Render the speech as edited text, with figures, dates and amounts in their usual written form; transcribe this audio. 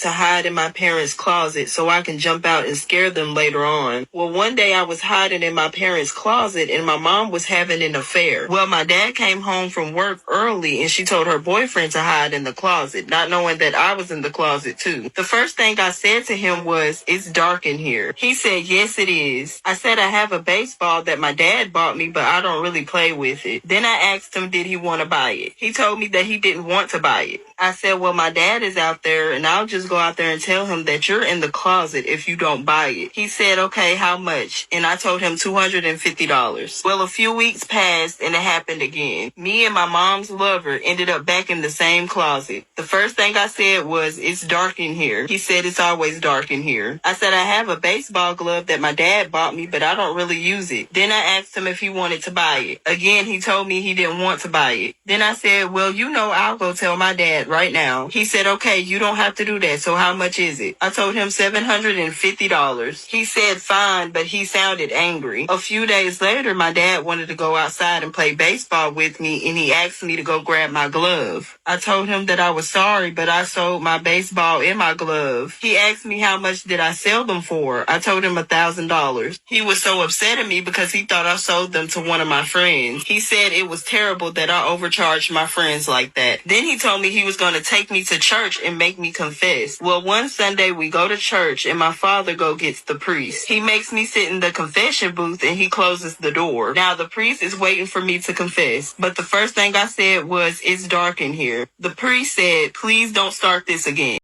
to hide in my parents' closet so I can jump out and scare them later on. Well, one day I was hiding in my parents' closet and my mom was having an affair. Well, my dad came home from work early and she told her boyfriend to hide in the closet, not knowing that I was in the closet too. The first thing I said to him was, "It's dark in here." He said, "Yes, it is." I said, "I have a baseball that my dad bought me, but I don't really play with it." Then I asked him, did he want to buy it? He told me that he didn't want to buy it. I said, well, my dad is out there and I'll just go out there and tell him that you're in the closet if you don't buy it. He said, okay, how much? And I told him $250. Well, a few weeks passed and it happened again. Me and my mom's lover ended up back in the same closet. The first thing I said was, "It's dark in here." He said, "It's always dark in here." I said, "I have a baseball glove that my dad bought me, but I don't really use it." Then I asked him if he wanted to buy it. Again, he told me he didn't want to buy it. Then I said, well, I'll go tell my dad right now. He said, okay, you don't have to do that. So how much is it? I told him $750. He said fine, but he sounded angry. A few days later, my dad wanted to go outside and play baseball with me, and he asked me to go grab my glove. I told him that I was sorry, but I sold my baseball and my glove. He asked me how much did I sell them for. I told him $1,000. He was so upset at me because he thought I sold them to one of my friends. He said it was terrible that I overcharged my friends like that. Then he told me he was going to take me to church and make me confess. Well, one Sunday we go to church and my father gets the priest. He makes me sit in the confession booth and he closes the door. Now the priest is waiting for me to confess, but the first thing I said was, "It's dark in here." The priest said, "Please don't start this again."